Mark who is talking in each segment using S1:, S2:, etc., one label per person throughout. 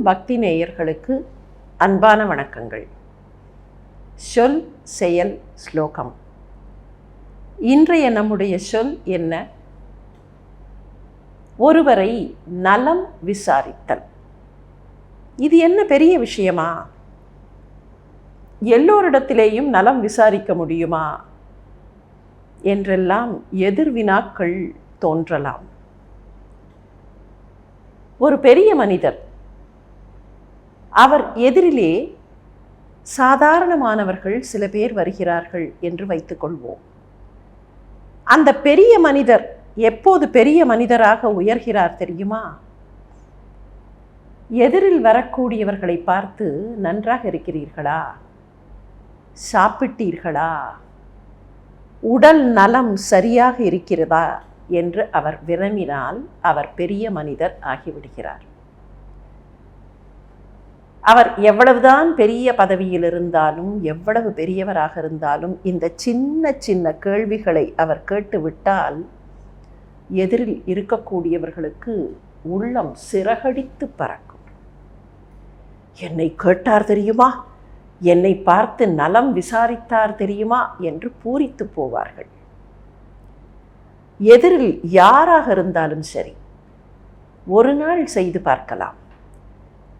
S1: பக்தி நேயர்களுக்கு அன்பான வணக்கங்கள். சொல் செயல் ஸ்லோகம். இன்றைய நம்முடைய சொல் என்ன? ஒருவரை நலம் விசாரித்தல். இது என்ன பெரிய விஷயமா? எல்லோரிடத்திலேயும் நலம் விசாரிக்க முடியுமா என்றெல்லாம் எதிர்வினாக்கள் தோன்றலாம். ஒரு பெரிய மனிதர், அவர் எதிரிலே சாதாரணமானவர்கள் சில பேர் வருகிறார்கள் என்று வைத்துக்கொள்வோம். அந்த பெரிய மனிதர் எப்போது பெரிய மனிதராக உயர்கிறார் தெரியுமா? எதிரில் வரக்கூடியவர்களை பார்த்து, நன்றாக இருக்கிறீர்களா, சாப்பிட்டீர்களா, உடல் நலம் சரியாக இருக்கிறதா என்று அவர் விரும்பினால் அவர் பெரிய மனிதர் ஆகிவிடுகிறார். அவர் எவ்வளவுதான் பெரிய பதவியில் இருந்தாலும், எவ்வளவு பெரியவராக இருந்தாலும், இந்த சின்ன சின்ன கேள்விகளை அவர் கேட்டுவிட்டால் எதிரில் இருக்கக்கூடியவர்களுக்கு உள்ளம் சிறகடித்து பறக்கும். என்னை கேட்டார் தெரியுமா, என்னை பார்த்து நலம் விசாரித்தார் தெரியுமா என்று பூரித்து போவார்கள். எதிரில் யாராக இருந்தாலும் சரி, ஒரு நாள் செய்து பார்க்கலாம்.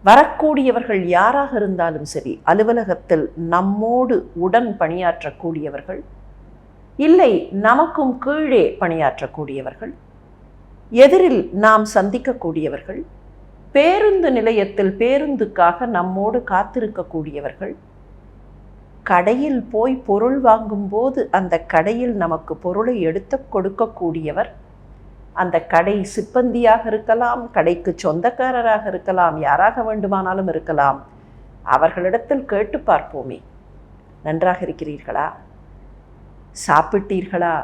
S1: வரக்கூடியவர்கள் யாராக இருந்தாலும் சரி, அலுவலகத்தில் நம்மோடு உடன் பணியாற்றக்கூடியவர்கள், இல்லை நமக்கும் கீழே பணியாற்றக்கூடியவர்கள், எதிரில் நாம் சந்திக்கக்கூடியவர்கள், பேருந்து நிலையத்தில் பேருந்துக்காக நம்மோடு காத்திருக்கக்கூடியவர்கள், கடையில் போய் பொருள் வாங்கும்போது அந்த கடையில் நமக்கு பொருளை எடுத்து கொடுக்கக்கூடியவர், அந்த கடை சிப்பந்தியாக இருக்கலாம், கடைக்கு சொந்தக்காரராக இருக்கலாம், யாராக வேண்டுமானாலும் இருக்கலாம். அவர்களிடத்தில் கேட்டு பார்ப்போமே, நன்றாக இருக்கிறீர்களா, சாப்பிட்டீர்களா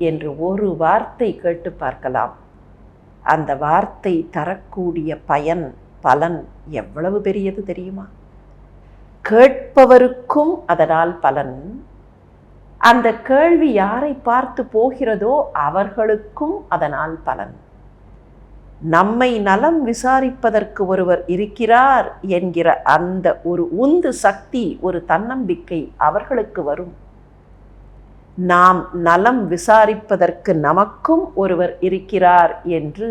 S1: என்று ஒரு வார்த்தை கேட்டு பார்க்கலாம். அந்த வார்த்தை தரக்கூடிய பலன் எவ்வளவு பெரியது தெரியுமா? கேட்பவருக்கும் அதனால் பலன், அந்த கேள்வி யாரை பார்த்து போகிறதோ அவர்களுக்கும் அதனால் பலன். நம்மை நலம் விசாரிப்பதற்கு ஒருவர் இருக்கிறார் என்கிற அந்த ஒரு உந்து சக்தி, ஒரு தன்னம்பிக்கை அவர்களுக்கு வரும். நாம் நலம் விசாரிப்பதற்கு நமக்கும் ஒருவர் இருக்கிறார் என்று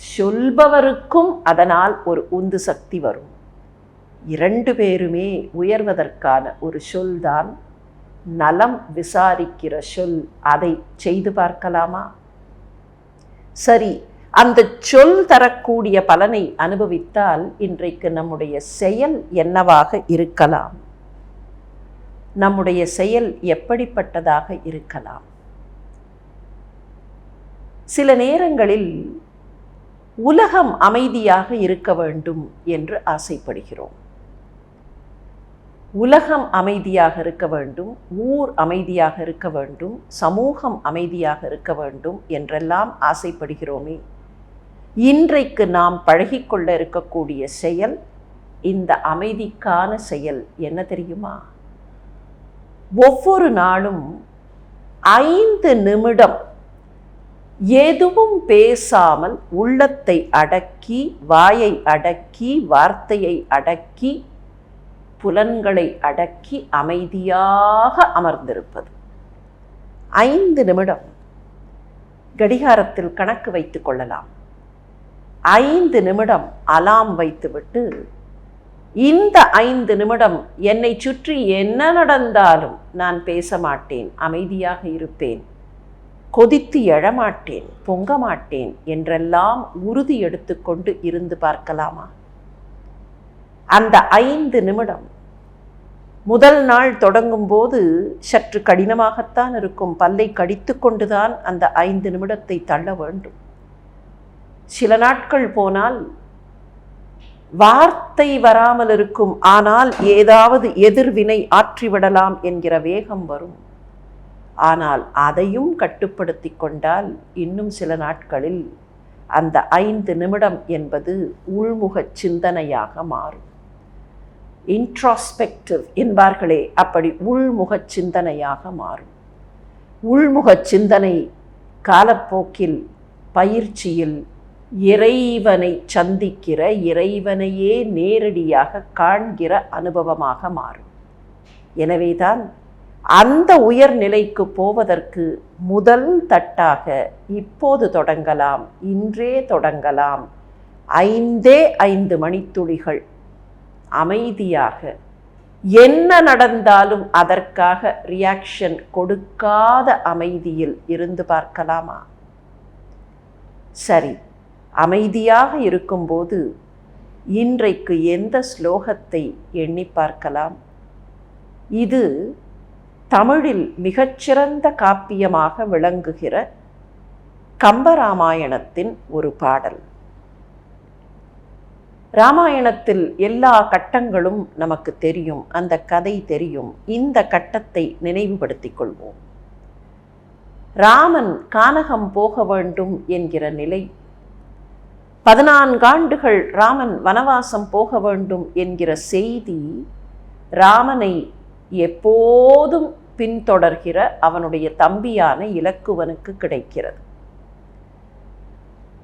S1: சொல்பவருக்கும் அதனால் ஒரு உந்து சக்தி வரும். இரண்டு பேருமே உயர்வதற்கான ஒரு சொல்தான் நலம் விசாரிக்கிற சொல். அதை செய்து பார்க்கலாமா? சரி, அந்த சொல் தரக்கூடிய பலனை அனுபவித்தால் இன்றைக்கு நம்முடைய செயல் என்னவாக இருக்கலாம்? நம்முடைய செயல் எப்படிப்பட்டதாக இருக்கலாம்? சில நேரங்களில் உலகம் அமைதியாக இருக்க வேண்டும் என்று ஆசைப்படுகிறோம். உலகம் அமைதியாக இருக்க வேண்டும், ஊர் அமைதியாக இருக்க வேண்டும், சமூகம் அமைதியாக இருக்க வேண்டும் என்றெல்லாம் ஆசைப்படுகிறோமே. இன்றைக்கு நாம் பழகிக்கொள்ள இருக்கக்கூடிய செயல், இந்த அமைதிக்கான செயல் என்ன தெரியுமா? ஒவ்வொரு நாளும் 5 நிமிடம் எதுவும் பேசாமல் உள்ளத்தை அடக்கி, வாயை அடக்கி, வார்த்தையை அடக்கி, புலன்களை அடக்கி அமைதியாக அமர்ந்திருப்பது. 5 நிமிடம் கடிகாரத்தில் கணக்கு வைத்து கொள்ளலாம். 5 நிமிடம் அலாம் வைத்துவிட்டு, இந்த 5 நிமிடம் என்னை சுற்றி என்ன நடந்தாலும் நான் பேச மாட்டேன், அமைதியாக இருப்பேன், கொதித்து எழமாட்டேன், பொங்க மாட்டேன் என்றெல்லாம் உறுதி எடுத்துக்கொண்டு இருந்து பார்க்கலாமா? அந்த 5 நிமிடம் முதல் நாள் தொடங்கும் போது சற்று கடினமாகத்தான் இருக்கும். பல்லை கடித்து கொண்டுதான் அந்த 5 நிமிடத்தை தள்ள வேண்டும். சில நாட்கள் போனால் வார்த்தை வராமல் இருக்கும், ஆனால் ஏதாவது எதிர்வினை ஆற்றிவிடலாம் என்கிற வேகம் வரும். ஆனால் அதையும் கட்டுப்படுத்தி கொண்டால் இன்னும் சில நாட்களில் அந்த 5 நிமிடம் என்பது உள்முக சிந்தனையாக மாறும். இன்ட்ரோஸ்பெக்டிவ் என்பார்களே, அப்படி உள்முக சிந்தனையாக மாறும். உள்முக சிந்தனை காலப்போக்கில், பயிற்சியில், இறைவனை சந்திக்கிற, இறைவனையே நேரடியாக காண்கிற அனுபவமாக மாறும். எனவேதான் அந்த உயர்நிலைக்கு போவதற்கு முதல் தட்டாக இப்போது தொடங்கலாம், இன்றே தொடங்கலாம். 5 மணித்துளிகள் அமைதியாக, என்ன நடந்தாலும் அதற்காக ரியாக்ஷன் கொடுக்காத அமைதியில் இருந்து பார்க்கலாமா? சரி, அமைதியாக இருக்கும்போது இன்றைக்கு எந்த ஸ்லோகத்தை எண்ணி பார்க்கலாம்? இது தமிழில் மிகச்சிறந்த காப்பியமாக விளங்குகிற கம்பராமாயணத்தின் ஒரு பாடல். ராமாயணத்தில் எல்லா கட்டங்களும் நமக்கு தெரியும், அந்த கதை தெரியும். இந்த கட்டத்தை நினைவுபடுத்திக் கொள்வோம். ராமன் கானகம் போக வேண்டும் என்கிற நிலை, 14 ஆண்டுகள் ராமன் வனவாசம் போக வேண்டும் என்கிற செய்தி ராமனை எப்போதும் பின்தொடர்கிற அவனுடைய தம்பியான இலக்குவனுக்கு கிடைக்கிறது.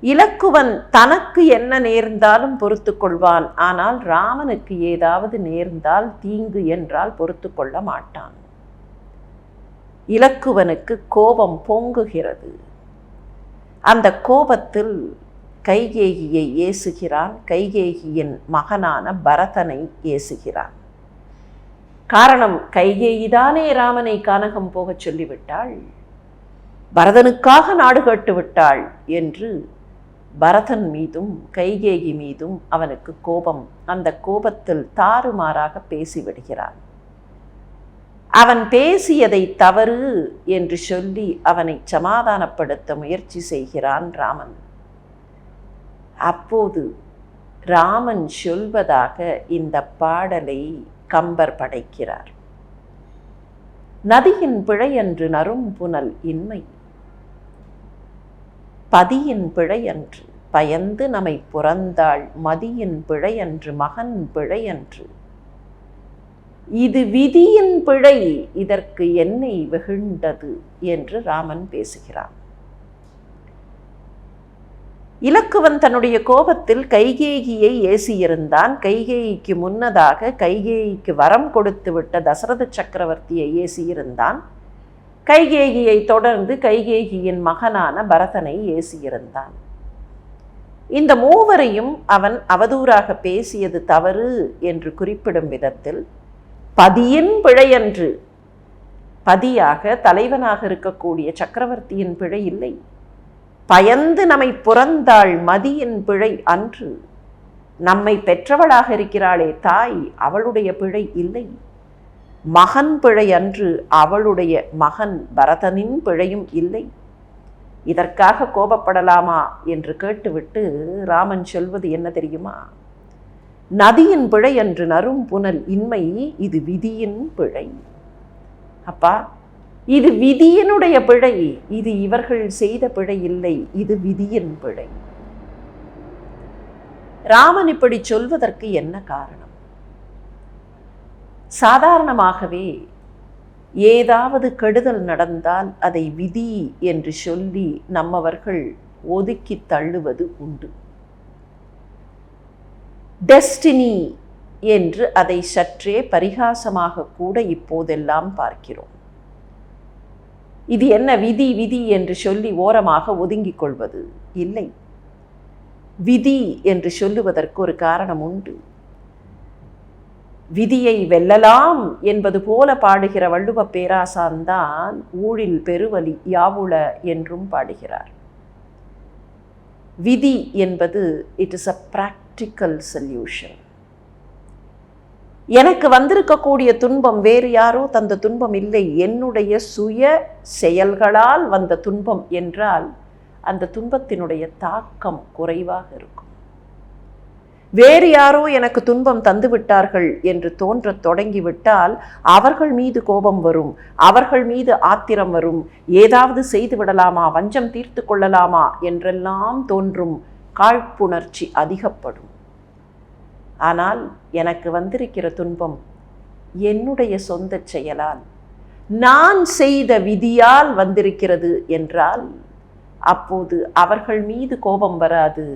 S1: இலக்குவன் தனக்கு என்ன நேர்ந்தாலும் பொறுத்து கொள்வான். ஆனால் ராமனுக்கு ஏதாவது நேர்ந்தால், தீங்கு என்றால் பொறுத்து கொள்ள மாட்டான். இலக்குவனுக்கு கோபம் பொங்குகிறது. அந்த கோபத்தில் கைகேயியை ஏசுகிறான். கைகேயியின் மகனான பரதனை ஏசுகிறான். காரணம், கைகேயிதானே ராமனை கானகம் போகச் சொல்லிவிட்டாள், பரதனுக்காக நாடு கேட்டு விட்டாள் என்று பரதன் மீதும் கைகேயி மீதும் அவனுக்கு கோபம். அந்த கோபத்தில் தாறுமாறாக பேசிவிடுகிறான். அவன் பேசியதை தவறு என்று சொல்லி அவனை சமாதானப்படுத்த முயற்சி செய்கிறான் ராமன். அப்போது ராமன் சொல்வதாக இந்த பாடலை கம்பர் படைக்கிறார். நதியின் பிழையன்று நரும் புனல் இன்மை, பதியின் பிழையன்று பயந்து நம்மை புறந்தாள், மதியின் பிழையன்று மகன் பிழையன்று, இது விதியின் பிழை, இதற்கு என்னை வெகுண்டது என்று ராமன் பேசுகிறான். இலக்குவன் தன்னுடைய கோபத்தில் கைகேயியை ஏசியிருந்தான். கைகேயிக்கு முன்னதாக கைகேயிக்கு வரம் கொடுத்து விட்ட தசரத சக்கரவர்த்தியை ஏசியிருந்தான். கைகேயியை தொடர்ந்து கைகேயியின் மகனான பரதனை ஏசியிருந்தான். இந்த மூவரையும் அவன் அவதூறாக பேசியது தவறு என்று குறிப்பிடும் விதத்தில், பதியின் பிழையன்று, பதியாக தலைவனாக இருக்கக்கூடிய சக்கரவர்த்தியின் பிழை இல்லை, பயந்து நம்மை புறந்தாள் மதியின் பிழை அன்று, நம்மை பெற்றவளாக இருக்கிறாளே தாய், அவளுடைய பிழை இல்லை, மகன் பிழை அன்று, அவளுடைய மகன் பரதனின் பிழையும் இல்லை. இதற்காக கோபப்படலாமா என்று கேட்டுவிட்டு ராமன் சொல்வது என்ன தெரியுமா? நதியின் பிழை அன்று நரும் புனல் இன்மை, இது விதியின் பிழை. அப்பா, இது விதியினுடைய பிழை, இது இவர்கள் செய்த பிழை இல்லை, இது விதியின் பிழை. ராமன் இப்படி சொல்வதற்கு என்ன காரணம்? சாதாரணமாகவே ஏதாவது கெடுதல் நடந்தால் அதை விதி என்று சொல்லி நம்மவர்கள் ஒதுக்கி தள்ளுவது உண்டு. டெஸ்டினி என்று அதை சற்றே பரிகாசமாக கூட இப்போதெல்லாம் பார்க்கிறோம். இது என்ன விதி விதி என்று சொல்லி ஓரமாக ஒதுங்கிக் கொள்வது இல்லை. விதி என்று சொல்லுவதற்கு ஒரு காரணம் உண்டு. விதியை வெல்லலாம் என்பது போல பாடுகிற வள்ளுவ பேராசான்தான் ஊழில் பெருவலி யாவுள என்றும் பாடுகிறார். விதி என்பது it is a practical solution. எனக்கு வந்திருக்கக்கூடிய துன்பம் வேறு யாரோ தந்த துன்பம் இல்லை, என்னுடைய சுய செயல்களால் வந்த துன்பம் என்றால் அந்த துன்பத்தினுடைய தாக்கம் குறைவாக இருக்கும். வேறு யாரோ எனக்கு துன்பம் தந்து விட்டார்கள் என்று தோன்றத் தொடங்கிவிட்டால் அவர்கள் மீது கோபம் வரும், அவர்கள் மீது ஆத்திரம் வரும், ஏதாவது செய்து விடலாமா, வஞ்சம் தீர்த்து கொள்ளலாமா என்றெல்லாம் தோன்றும், காழ்ப்புணர்ச்சி அதிகப்படும். ஆனால் எனக்கு வந்திருக்கிற துன்பம் என்னுடைய சொந்த செயலால், நான் செய்த விதியால் வந்திருக்கிறது என்றால் அப்போது அவர்கள் மீது கோபம் வராது,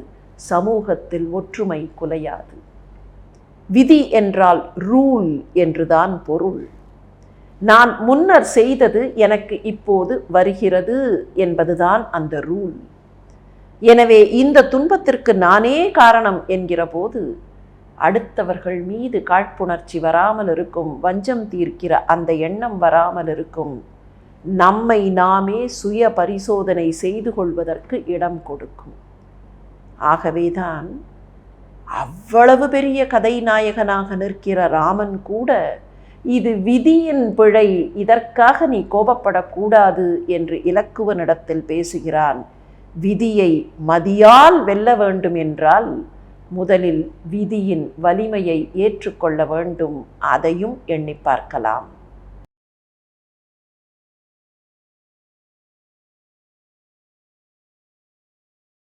S1: சமூகத்தில் ஒற்றுமை குலையாது. விதி என்றால் ரூல் என்றுதான் பொருள். நான் முன்னர் செய்தது எனக்கு இப்போது வருகிறது என்பதுதான் அந்த ரூல். எனவே இந்த துன்பத்திற்கு நானே காரணம் என்கிற போது அடுத்தவர்கள் மீது காழ்ப்புணர்ச்சி வராமல் இருக்கும், வஞ்சம் தீர்க்கிற அந்த எண்ணம் வராமல் இருக்கும். நம்மை நாமே சுய பரிசோதனை செய்து கொள்வதற்கு இடம் கொடுக்கும். ஆகவேதான் அவ்வளவு பெரிய கதை நாயகனாக நிற்கிற ராமன் கூட இது விதியின் பிழை, இதற்காக நீ கோபப்படக்கூடாது என்று இலக்குவனிடத்தில் பேசுகிறான். விதியை மதியால் வெல்ல வேண்டும் என்றால் முதலில் விதியின் வலிமையை ஏற்றுக்கொள்ள வேண்டும். அதையும் எண்ணி பார்க்கலாம்.